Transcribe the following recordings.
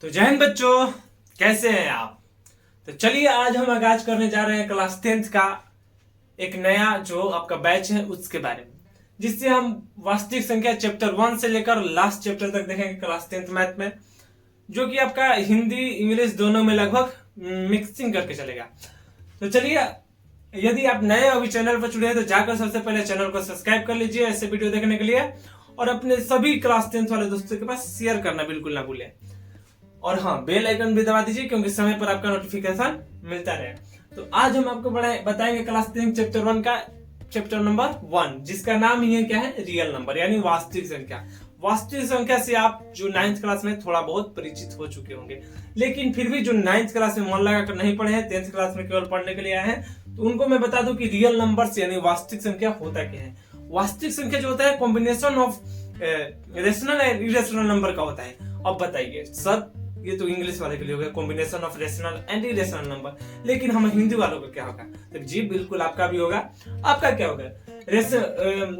तो जय हिंद बच्चों, कैसे हैं आप। तो चलिए आज हम आगाज करने जा रहे हैं क्लास 10th का एक नया जो आपका बैच है उसके बारे में, जिससे हम वास्तविक संख्या चैप्टर 1 से लेकर लास्ट चैप्टर तक देखेंगे क्लास 10th मैथ में, जो कि आपका हिंदी इंग्लिश दोनों में लगभग मिक्सिंग करके चलेगा। तो चलिए, यदि आप नए अभी चैनल पर जुड़े हैं तो जाकर सबसे पहले चैनल को सब्सक्राइब कर लीजिए ऐसे वीडियो देखने के लिए, और अपने सभी क्लास 10th वाले दोस्तों के पास शेयर करना बिल्कुल ना भूलें। और हाँ, बेल आइकन भी दबा दीजिए क्योंकि समय पर आपका नोटिफिकेशन मिलता रहे। तो आज हम आपको बताएंगे क्लास 10 चैप्टर 1 का चैप्टर नंबर 1, जिसका नाम ही है क्या है, रियल नंबर यानी वास्तविक संख्या। वास्तविक संख्या से आप जो 9th क्लास में थोड़ा बहुत परिचित हो चुके होंगे, लेकिन फिर भी जो 9th क्लास में मन लगा कर नहीं पढ़े हैं, 10th क्लास में केवल पढ़ने के लिए आए हैं, तो उनको मैं बता दूं कि रियल नंबर यानी वास्तविक संख्या होता क्या है। वास्तविक संख्या जो होता है combination of rational and irrational number का होता है। अब बताइए सर, ये तो इंग्लिश वाले के लिए हो गया combination of rational and irrational number, लेकिन हम हिंदी वालों का क्या होगा। तो जी बिल्कुल आपका भी होगा। आपका क्या होगा,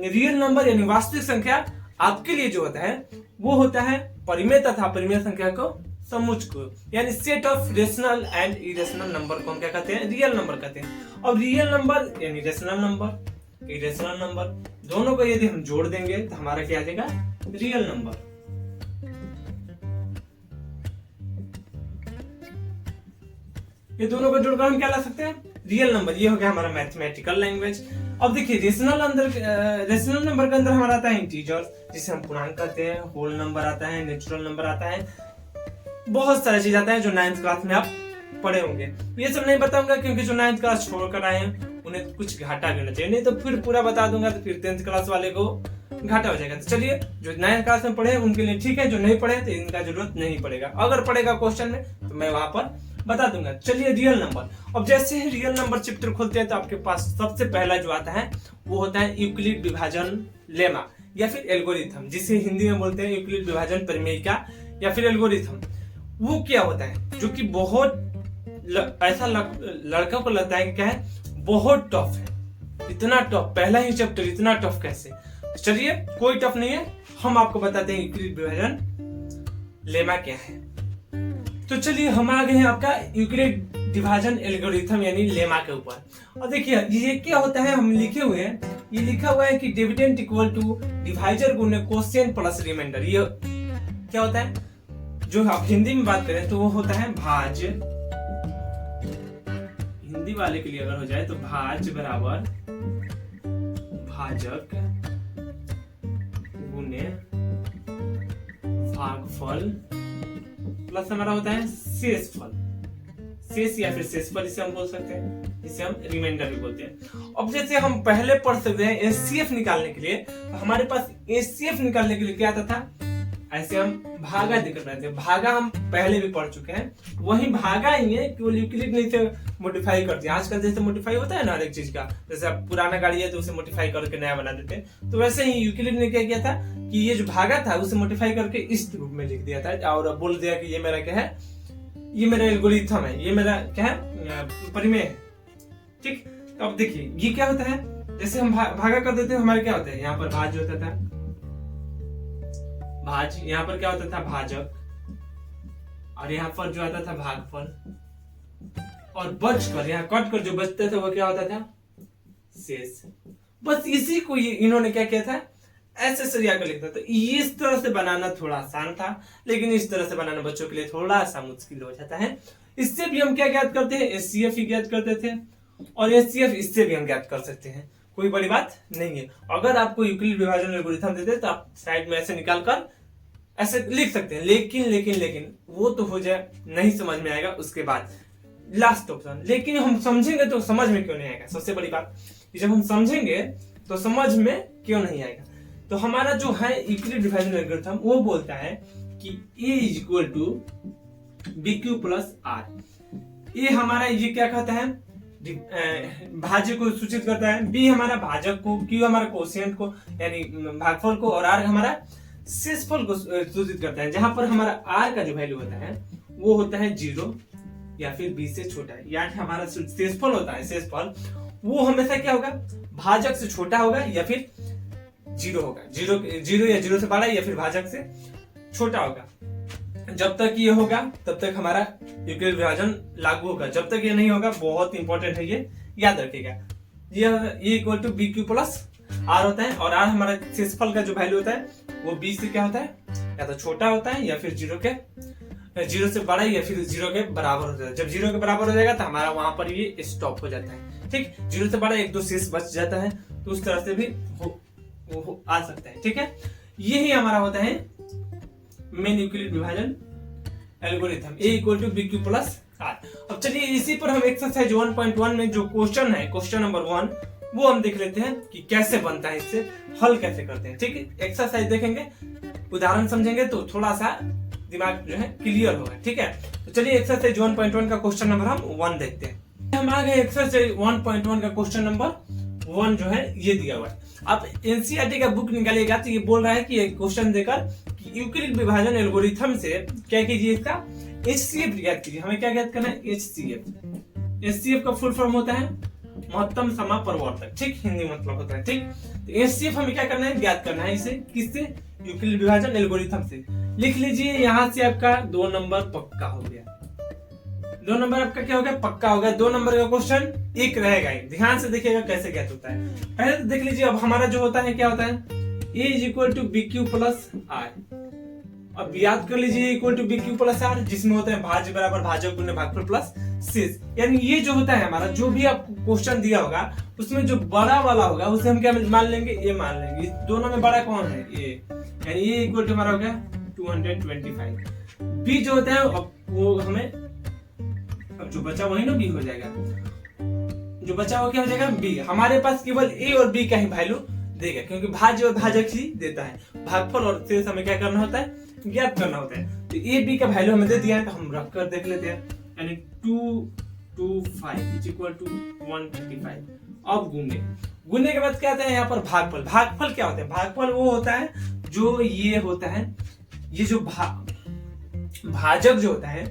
रियल नंबर यानी वास्तविक संख्या आपके लिए जो होता है वो होता है परिमेय तथा अपरिमेय संख्या को समुच्च को, यानी set of rational and irrational number को हम क्या कहते हैं, रियल नंबर कहते हैं। और रियल नंबर यानी रेशनल नंबर इरेशनल नंबर दोनों को यदि हम जोड़ देंगे तो हमारा क्या आ जाएगा, रियल नंबर। ये दोनों को जोड़कर हम क्या ला सकते हैं, रियल नंबर। ये हो गया हमारा मैथमेटिकल लैंग्वेज। अब देखिए रेशनल नंबर के अंदर हमारा आता है इंटीजर, जिसे हम पूर्णांक कहते हैं, होल नंबर आता है, नेचुरल नंबर आता है, बहुत सारी चीज आता है जो 9th क्लास में आप पढ़े होंगे। ये सब नहीं बताऊंगा क्योंकि जो 9th क्लास छोड़कर आए हैं उन्हें कुछ घाटा गिनना चाहिए, नहीं तो फिर पूरा बता दूंगा तो फिर 10th क्लास वाले को घाटा हो जाएगा। तो चलिए, जो 9th क्लास में पढ़े उनके लिए ठीक है, जो नहीं पढ़े तो इनका जरूरत नहीं पड़ेगा। अगर पढ़ेगा क्वेश्चन में तो मैं वहां पर बता दूंगा। चलिए रियल नंबर। अब जैसे ही रियल नंबर चैप्टर खोलते हैं तो आपके पास सबसे पहला जो आता है वो होता है यूक्लिड विभाजन लेमा या फिर एल्गोरिथम, जिसे हिंदी में बोलते हैं यूक्लिड विभाजन प्रमेयिका या फिर एल्गोरिथम। वो क्या होता है, जो कि बहुत ऐसा लड़कों को लगता है कि क्या है, बहुत टफ है। इतना टफ, पहला ही चैप्टर इतना टफ कैसे। तो चलिए, कोई टफ नहीं है, हम आपको बताते हैं यूक्लिड विभाजन लेमा क्या है। तो चलिए, हम आ गए हैं आपका यूक्लिड विभाजन एल्गोरिथम यानी लेमा के ऊपर। और देखिए ये क्या होता है, हम लिखे हुए हैं, ये लिखा हुआ है कि डिविडेंड इक्वल टू डिवाइजर गुने कोसेंट प्लस रिमाइंडर। ये क्या होता है, जो आप हिंदी में बात करें तो वो होता है भाज्य। हिंदी वाले के लिए अगर हो जाए तो भाज्य बराबर भाजक गुने भागफल प्लस हमारा होता है शेषफल। शेष या फिर शेषफल इसे हम बोल सकते हैं, इसे हम रिमाइंडर भी बोलते हैं। अब जैसे हम पहले पढ़ सकते हैं एचसीएफ निकालने के लिए, तो हमारे पास एचसीएफ निकालने के लिए क्या आता था, ऐसे हम भागा दिक्कत रहे थे। भागा हम पहले भी पढ़ चुके हैं, वही भागा ही है कि वो यूक्लिड ने इसे मॉडिफाई कर दिया। आजकल जैसे मॉडिफाई होता है ना हर एक चीज का, जैसे अब पुराना गाड़ी है तो उसे मॉडिफाई करके नया बना देते हैं, तो वैसे ही यूक्लिड ने क्या किया था कि ये जो भागा था उसे मॉडिफाई करके इस रूप में लिख दिया था और बोल दिया कि ये मेरा क्या है, ये मेरा एल्गोरिथम है, ये मेरा क्या है, परिमेय है। ठीक, तो अब देखिए ये क्या होता है, जैसे हम भागा कर देते हैं, हमारे क्या होता है, यहाँ पर भाज्य होता था भाज, यहाँ पर क्या होता था भाजक, और यहाँ पर जो आता था भागफल, और बचकर यहाँ कट कर जो बचता था वो क्या होता था, शेष। बस इसी को ये इन्होंने क्या किया था, ऐसे सरिया कर लिखता। तो इस तरह से बनाना थोड़ा आसान था, लेकिन इस तरह से बनाना बच्चों के लिए थोड़ा सा मुश्किल हो जाता है। इससे भी हम क्या ज्ञात करते हैं, एचसीएफ ही ज्ञात करते थे, और एचसीएफ इससे भी हम ज्ञात कर सकते हैं, कोई बड़ी बात नहीं है। अगर आपको यूक्लिड विभाजन एल्गोरिथम देते तो आप साइड में ऐसे निकाल कर ऐसे लिख सकते हैं, लेकिन वो तो हो जाए, नहीं समझ में आएगा उसके बाद लास्ट ऑप्शन। लेकिन हम समझेंगे तो समझ में क्यों नहीं आएगा, सबसे बड़ी बात जब हम समझेंगे तो समझ में क्यों नहीं आएगा। तो हमारा जो है यूक्लिड डिवाइजन एल्गोरिथम वो बोलता है कि a is equal to b q plus r. ये हमारा ये क्या कहता है, भाज्य को सूचित करता है, बी हमारा भाजक को, क्यू हमारा कोशिएंट को यानी भागफल को, और आर हमारा शेषफल को सूचित करता है। जहां पर हमारा आर का जो वैल्यू होता है वो होता है 0 या फिर बी से छोटा है, यानी हमारा शेषफल होता है, शेषफल वो हमेशा क्या होगा, भाजक से छोटा होगा या फिर 0 होगा, 0 या 0 से बड़ा या फिर भाजक से छोटा होगा। जब तक ये होगा तब तक हमारा यूक्लिड विभाजन लागू होगा, जब तक ये नहीं होगा, बहुत इंपॉर्टेंट है ये, याद रखिएगा। ये equal to b q plus r होता है, और आर हमारा शेषफल का जो वैल्यू होता है वो बी से क्या होता है, या तो छोटा होता है या फिर जीरो से बड़ा या फिर जीरो के बराबर होता है। जब जीरो के बराबर हो जाएगा तो हमारा वहां पर ये स्टॉप हो जाता है। ठीक, जीरो से बड़ा एक दो शेष बच जाता है, तो उस तरह से भी आ सकता है। ठीक है, यही हमारा होता है मेन यूक्लिड विभाजन algorithm, a equal to b q plus r. अब चलिए इसी पर हम एक्सरसाइज 1.1 में जो क्वेश्चन है, क्वेश्चन नंबर 1, वो हम देख लेते हैं कि कैसे बनता है, इससे हल कैसे करते हैं। ठीक है, एक्सरसाइज देखेंगे, उदाहरण समझेंगे तो थोड़ा सा दिमाग जो है क्लियर होगा। ठीक है, तो चलिए एक्सरसाइज 1.1 का क्वेश्चन नंबर हम 1 देखते हैं। हम आ गए एक्सरसाइज 1.1 का क्वेश्चन नंबर 1 जो है ये दिया हुआ है। आप एनसीईआरटी का बुक निकालिएगा तो ये बोल रहा है कि क्वेश्चन देकर यूक्लिड विभाजन एल्गोरिथम से क्या कीजिए, इसका एचसीएफ ज्ञात कीजिए। हमें क्या ज्ञात करना है, एचसीएफ। एचसीएफ का फुल फॉर्म होता है महत्तम समापवर्तक। ठीक, हिंदी मतलब होता है। ठीक, तो एचसीएफ हमें क्या करना है, ज्ञात करना है। इसे किससे, यूक्लिड विभाजन एल्गोरिथम से। लिख लीजिए, यहां से आपका 2 नंबर पक्का हो गया। 2 नंबर आपका क्या हो गया, पक्का हो गया। 2 नंबर का क्वेश्चन एक रहेगा ही, ध्यान से देखिएगा कैसे ज्ञात होता है। पहले तो देख लीजिए, अब हमारा जो होता है क्या होता है, a is equal to b q plus r. अब याद कर लीजिए equal to b q plus r, जिसमें होता है भाज्य बराबर भाजक गुणा भागफल प्लस शेष। यानी ये जो होता है हमारा, जो भी आपको क्वेश्चन दिया होगा उसमें जो बड़ा वाला होगा उसे हम क्या मान लेंगे, ये मान लेंगे। दोनों में बड़ा कौन है, ये, यानी ये इक्वल टू हमारा हो गया 225। बी जो होता है वो हमें, अब जो बचा वही ना बी हो जाएगा, जो बचा वो क्या हो जाएगा, बी। हमारे पास केवल ए और बी का ही वैल्यू देगा, क्योंकि भाज्य और भाजक ही देता है। भागफल और शेष हमें क्या करना होता है, ज्ञात करना होता है। तो ए बी का वैल्यू हमें दे दिया है, तो हम रख कर देख लेते हैं। यानी 225 इज इक्वल टू 135। अब गुने के बाद क्या आता है यहाँ पर, भागफल। भागफल क्या होता है, भागफल वो होता है जो ये होता है, ये जो भाजक जो होता है,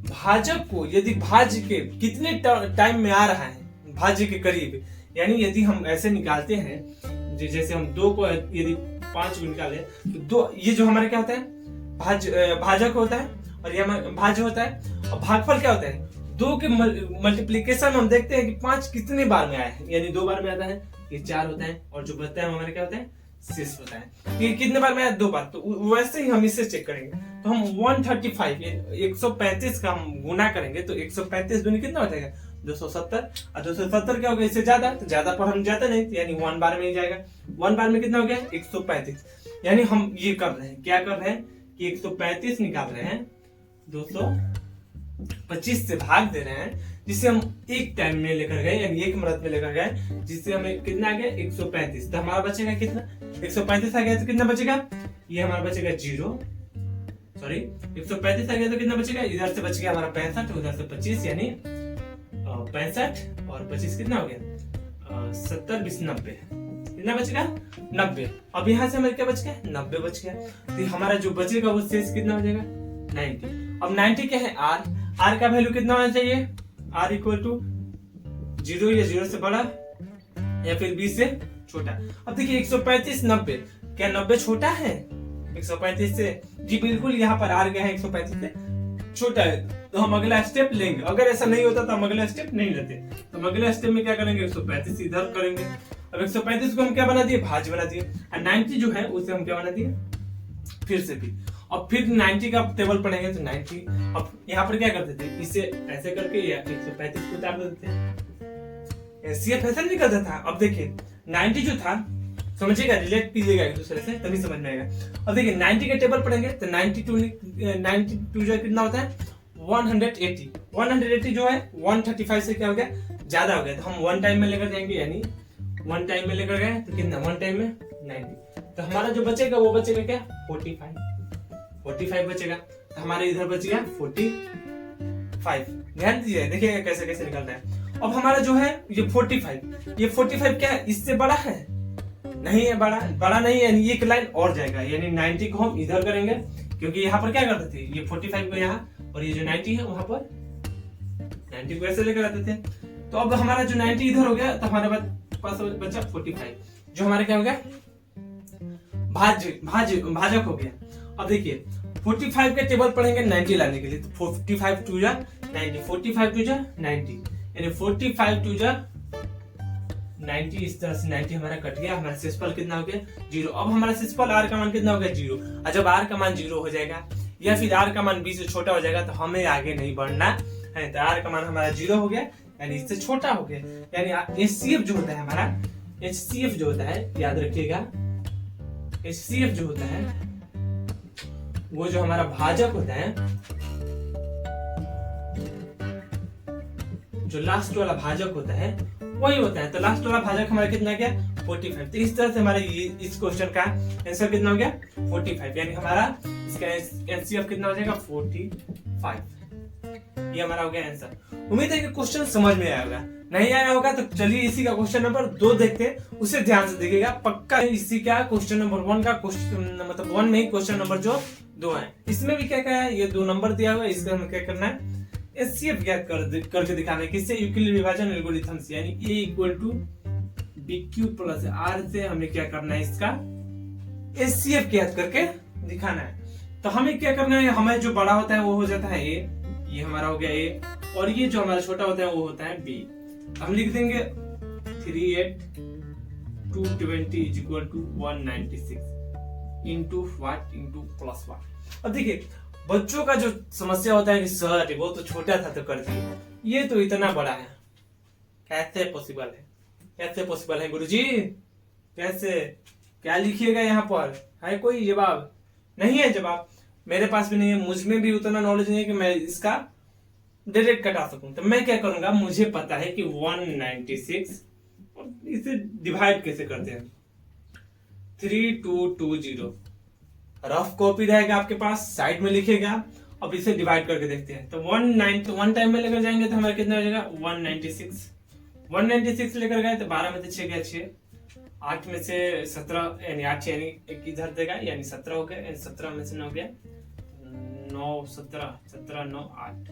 भाजक को यदि भाज्य के कितने टाइम में आ रहा है, भाज्य के करीब, यानी यदि हम ऐसे निकालते हैं, जैसे हम 2 को यदि 5 को निकाले तो 2, ये जो हमारे क्या होता है, भाजक होता है, और ये भाज्य होता है। और भागफल क्या होता है, 2 के मल्टीप्लीकेशन हम देखते हैं कि 5 कितने बार में आया है, यानी 2 बार में आता है, ये 4 होता है, और जो बचता है हमारे क्या होता है, शेष होता है। ये कितने बार में आया, 2 बार। तो वैसे ही हम इसे चेक करेंगे, तो हम 135 135 का हम गुना करेंगे, तो 135 दूनी कितना हो जाएगा, 270। और 270 क्या होगा, इससे ज्यादा, तो ज्यादा पर हम जाते नहीं, यानी 1 बार में ही जाएगा। 1 बार में कितना हो गया, 135। यानी हम ये कर रहे हैं, क्या कर रहे हैं कि 135 निकाल रहे हैं, 225 से भाग दे रहे हैं, जिसे हम एक टाइम में लेकर गए, यानी 1 मिनट में लेकर गए, जिससे हमें कितना आ गया, 135। तो हमारा बचेगा कितना, 135 आ गया, तो कितना बचेगा, ये हमारा बचेगा 0, सॉरी 135 आ गया, तो कितना बचेगा, इधर से बच गया हमारा 65, उधर से 25, यानी 65 और 25 कितना हो गया, 70 20 90, कितना बचेगा, 90। अब यहाँ से हमें क्या बच गया, 90 बच गया। तो हमारा जो बचेगा वो शेष कितना हो जाएगा, 90। अब 90 क्या है, आर का वैल्यू कितना होना चाहिए, आर इक्वल टू 0 या 0 से बड़ा या फिर बी से छोटा। अब देखिए 135 90, क्या 90 छोटा है 135 से, जी बिल्कुल, यहाँ पर आर क्या है 135 से छोटा है, तो हम अगला स्टेप लेंगे। अगर ऐसा नहीं होता तो हम अगला स्टेप नहीं लेते, तो हम अगला स्टेप में क्या करेंगे, 135 इधर करेंगे। अब 135 को हम क्या बना दिए, भाज्य बना दिए, और 90 जो है उसे हम क्या बना दिए, फिर से भी। अब फिर 90 का टेबल पढ़ेंगे तो 90, अब यहाँ पर क्या करते थे, इसे ऐसे करके या 135 को उतार देते थे, सीएफ ऐसा नहीं करता था। अब देखिए 90 जो था, समझिएगा, रिलेट कीजिएगा एक दूसरे से, तभी समझ में आएगा। अब देखिए 90 का टेबल पढ़ेंगे तो 92 जो कितना होता है, 180 जो है 135 से क्या हो गया, ज्यादा हो गया, तो हम 1 टाइम में लेकर जाएंगे, यानी 1 टाइम में लेकर गए तो कितना, 1 टाइम में 90। तो हमारा जो बचेगा वो बचेगा क्या, 45 बचेगा। तो हमारे इधर बच गया 45। ध्यान दीजिए, देखिएगा कैसे कैसे निकलता है। अब हमारा जो है ये 45 क्या है, इससे बड़ा है, नहीं है, बड़ा नहीं है, यानी एक लाइन और जाएगा, यानी 90 को हम इधर करेंगे, क्योंकि यहाँ पर क्या करते थे, ये 45 को यहाँ, और ये जो 90 है वहां पर 90 को ऐसे लेकर आते थे। तो अब हमारा जो 90 इधर हो गया, तो हमारे पास बचा 45, जो हमारे क्या हो गया, भाजक हो गया। अब देखिए 45 के टेबल पढ़ेंगे 90 लाने के लिए, तो 45 टू जा 90, 45 टू जा 90, यानी 45 टू जा 90, इस तरह से 90 हमारा कट गया। हमारा शेषफल कितना हो गया 0। अब हमारा शेषफल r का मान कितना हो गया 0। और जब r का मान 0 हो जाएगा या फिर r का मान b से छोटा हो जाएगा तो हमें आगे नहीं बढ़ना है। तो r का मान हमारा 0 हो गया, यानी इससे छोटा हो गया। यानी HCF जो होता है हमारा, HCF जो होता है, याद रखिएगा, HCF जो होता है वो जो हमारा भाजक होता है, जो लास्ट वाला भाजक होता है वही होता है। तो लास्ट वाला भाजक हमारा कितना गया 45। तो इस तरह से हमारे इस क्वेश्चन का आंसर कितना हो गया 45, यानी हमारा इसका एनसीएफ कितना हो जाएगा 45। ये हमारा हो गया आंसर। उम्मीद है कि क्वेश्चन समझ में आया होगा। नहीं आया होगा तो चलिए इसी का क्वेश्चन नंबर 2 देखते हैं, उसे ध्यान से देखिएगा। पक्का इसी का क्वेश्चन नंबर 1 का क्वेश्चन, मतलब 1 में ही क्वेश्चन नंबर जो 2 है, इसमें भी क्या क्या है, ये 2 नंबर दिया हुआ है। इसका हमें क्या करना है, एचसीएफ ज्ञात करके दिखाना है। किससे, यूक्लिड विभाजन एल्गोरिथम से, यानी a equal to bq plus r से हमें क्या करना है, इसका एचसीएफ ज्ञात करके दिखाना है। तो हमें क्या करना है, हमें जो बड़ा होता है वो हो जाता है a, ये हमारा हो गया a, और ये जो हमारा छोटा होता है वो होता है b। हम लिख देंगे 38220 is equal to 196 into what, into plus what. अब देखिए बच्चों का जो समस्या होता है कि सर वो तो छोटा था तो कर दिए, ये तो इतना बड़ा है, कैसे पॉसिबल है, कैसे पॉसिबल है गुरुजी, कैसे, क्या लिखिएगा यहाँ पर, है कोई जवाब? नहीं है जवाब, मेरे पास भी नहीं है, मुझ में भी उतना नॉलेज नहीं है कि मैं इसका डायरेक्ट कटा सकूं। तो मैं क्या करूंगा, मुझे पता है कि 196 और इसे डिवाइड कैसे करते हैं, 3220 रफ कॉपी रहेगा आपके पास, साइड में लिखेगा। अब इसे डिवाइड करके देखते हैं। तो 1 टाइम में लेकर जाएंगे तो हमारा कितना हो जाएगा 196 लेकर गए तो 12 में से 6 गया 6, 8 में से 17 यानी 8 यानी एक इधर देगा, यानी 17 हो गया, यानी 17 में से 9 गया 9 17 17 9 8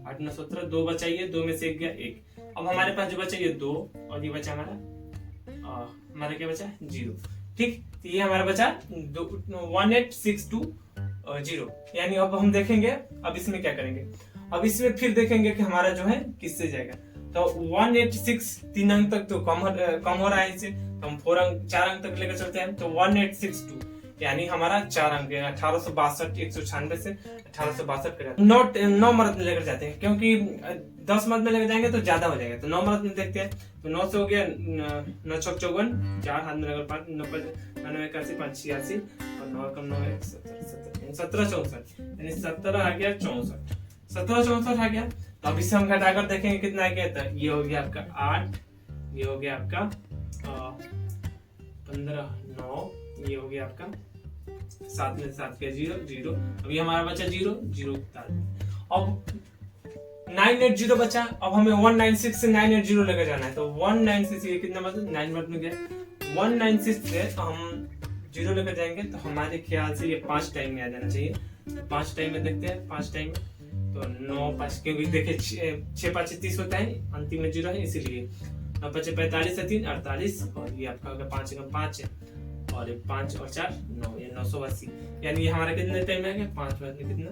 8 9 17, 2 बचा, ये 2 में से 1 गया 1। अब हमारे पास जो बचा ये 2 और ये बचा हमारा क्या बचा 0। ठीक, तो ये हमारा बचा 18620, यानी अब हम देखेंगे अब इसमें क्या करेंगे। अब इसमें फिर देखेंगे कि हमारा जो है किससे जाएगा। तो 186 3 अंक तक तो कम हो रहा है इसे, तो हम 4 अंक तक लेकर चलते हैं। तो 1862 यानी हमारा 4 अंक 1862 196 से 1862 कर 9 मरत में लेकर जाते हैं, क्योंकि 10 मरत में लेकर जाएंगे तो ज्यादा हो जाएगा। तो 9 मरत में देखते हैं। तो 9 से हो गया 9 छक 54, 4 हाथ में लगल 5 90 91 81 5 86 और 9 कम 9 17 64, यानी 17 आ गया 64, 17 64 आ गया। तो अब इसे हम घटाकर देखेंगे कितना आ गया। तो ये हो गया आपका 8, ये हो गया आपका 15 9, ये हो गया आपका 7 में 7 के 0 0। अभी हमारा बचा 0 0। अब 980 बचा। अब हमें 196 से 980 लेकर जाना है। तो 196 ये कितना मतलब 9 मिनट में गया, 196 से हम 0 लेकर जाएंगे तो हमारे ख्याल से ये 5 टाइम में आ जाना चाहिए। 5 टाइम में देखते हैं, 5 टाइम में तो 9 5, क्योंकि देखिए 6 5 30 होता है, अंतिम में 0 है इसीलिए। 9 5 45 है 3 48, और ये आपका होगा 5 1 5 है, और 5 और 4 9, ये 980, यानी ये हमारा कितने टाइम में आ गया 5 मिनट में कितना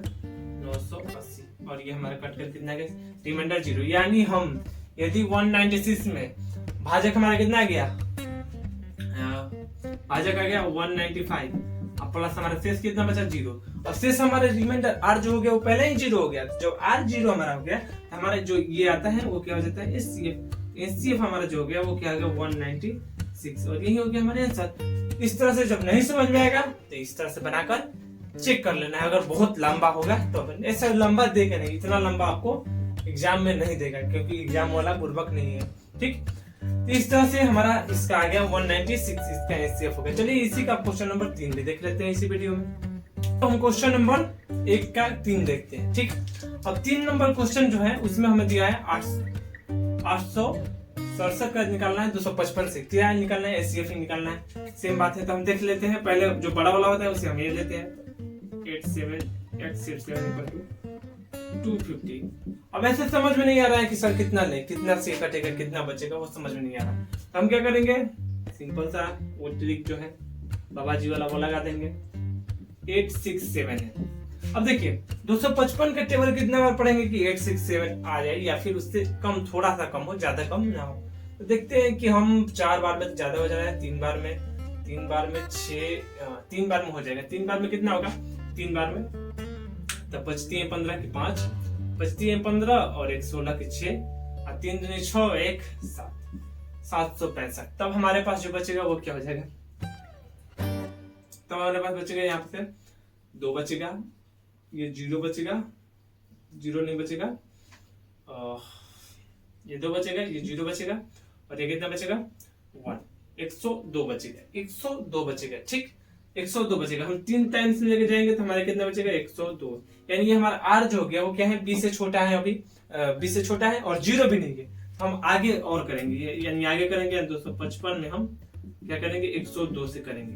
980, और ये हमारा कट कर कितना गया रिमाइंडर 0। यानी हम यदि 196 में भाजक हमारा कितना आ गया, भाजक आ गया 195, अब प्लस हमारा शेष कितना बचा 0, और शेष हमारे रिमाइंडर r जो हो गया वो पहले ही 0 हो गया। जब r 0 हमारा हो गया तो हमारा जो ये आता है वो क्या हो जाता है एचसीएफ हमारा जो हो गया वो क्या हो गया 196, और यही हो गया हमारे आंसर। इस तरह से जब नहीं समझ में आएगा तो इस तरह से बनाकर चेक कर लेना है। अगर बहुत लंबा होगा तो ऐसा लंबा देगा नहीं, इतना लंबा आपको एग्जाम में नहीं देगा, क्योंकि एग्जाम वाला बुर्बक नहीं है। ठीक, तो इस तरह से हमारा इसका आ गया 196, इसका एचसीएफ हो गया। चलिए इसी का क्वेश्चन नंबर 3 भी देख लेते हैं इसी वीडियो में। तो हम क्वेश्चन नंबर 1 का 3 देखते हैं। ठीक, अब 3 नंबर क्वेश्चन जो है उसमें हमें दिया है 867 का निकालना है 255 से क्या निकालना है, एचसीएफ निकालना है। सेम बात है, तो हम देख लेते हैं। पहले जो बड़ा वाला होता है उसे हम ये लेते हैं 250। अब ऐसे समझ में नहीं आ रहा है कि सर कितना ले, कितना से कटेगा, कितना बचेगा, वो समझ में नहीं आ रहा। तो हम क्या करेंगे, सिंपल सा वो ट्रिक जो है बाबा जी वाला वो लगा देंगे। 867 है, अब देखिए 255 का टेबल कितना बार पढ़ेंगे कि 867 आ जाए या फिर उससे कम, थोड़ा सा कम हो, ज्यादा कम ना हो। तो देखते हैं कि हम 4 बार में तो ज्यादा हो जा रहा है, 3 बार में 6, 3 बार में हो जाएगा। 3 बार में कितना होगा? 3 बार में तब बचती है 15 की 5, बचती है 15 और 1 16 की 6 और 3 दूनी 6, 1 7, 765। तब हमारे पास जो बचेगा वो क्या हो जाएगा? तब हमारे पास बचेगा यहाँ पे 2 बचेगा, ये 0 बचेगा, 0 नहीं बचेगा, ये 2 बचेगा, ये 0 बचेगा और ये कितना बचेगा? 1, 102 बचेगा, 102 बचेगा। ठीक, 102 बचेगा। हम 3 टाइम्स लेके जाएंगे तो हमारे कितना बचेगा? 102। यानी ये हमारा आर जो हो गया वो क्या है? 20 से छोटा है, अभी 20 से छोटा है और 0 भी नहीं है। हम आगे और करेंगे, यानी आगे करेंगे 255 में हम क्या करेंगे? 102 से करेंगे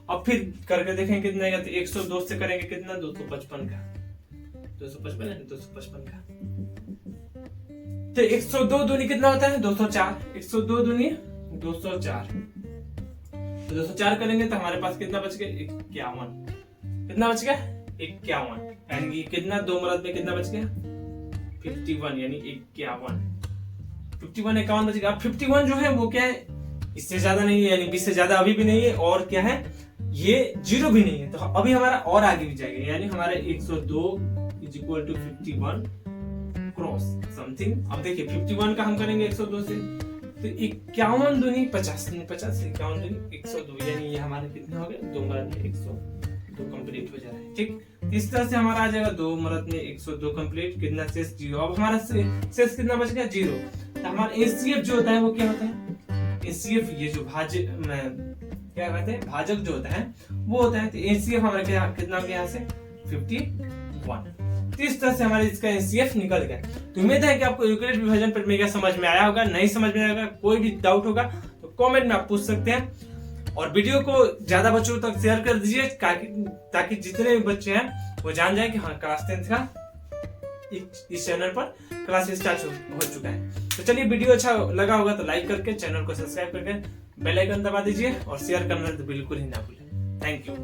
और फिर करके देखेंगे कितना आएगा। तो 102 से करेंगे कितना? 255 का, 255 है, 255 का। तो 102 दूनी कितना होता है? 204। 102 दूनी 204। तो 204 करेंगे तो हमारे पास कितना बच गया? 51। कितना बच गया? 51। यानी कितना? 2 मरद में कितना बच गया? 51, यानी 51। 51 बच गया। 51 जो है वो क्या है? इससे ज्यादा नहीं है, यानी 20 से ज्यादा अभी भी नहीं है और क्या है? ये 0 भी नहीं है। तो अभी हमारा और आगे भी जाएगा, यानी हमारे 102 is equal to 51 cross something. अब देखिए 51 का हम करेंगे 102 से, तो 51 दूनी 50, 50 से 51 दूनी 102, यानी ये हमारे कितने हो गए? 2 मरद में 102 कंप्लीट हो जा रहा है। ठीक, इस तरह से हमारा आ जाएगा 2 मरद में 102 कंप्लीट। कितना? शेष 0। अब हमारा शेष कितना बच गया? 0। तो हमारा एचसीएफ जो होता है वो क्या होता है? एचसीएफ ये जो क्या कहते हैं? भाजक जो होता है वो होता है। तो एचसीएफ हमारा कितना हो गया? यहाँ से 51। तो इस तरह से हमारे इसका एचसीएफ निकल गया। तो उम्मीद है कि आपको यूक्लिड विभाजन पर मेगा समझ में आया होगा। नहीं समझ में आएगा, कोई भी डाउट होगा तो कमेंट में आप पूछ सकते हैं और वीडियो को ज्यादा बच्चों तक शेयर कर दीजिए ताकि जितने भी बच्चे हैं वो जान जाए कि हाँ क्लास 10 का इस चैनल पर क्लास स्टार्ट हो चुका है। तो चलिए, वीडियो अच्छा लगा होगा तो लाइक करके चैनल को सब्सक्राइब करके बेल आइकन दबा दीजिए और शेयर करना तो बिल्कुल ही ना भूलें। Thank you.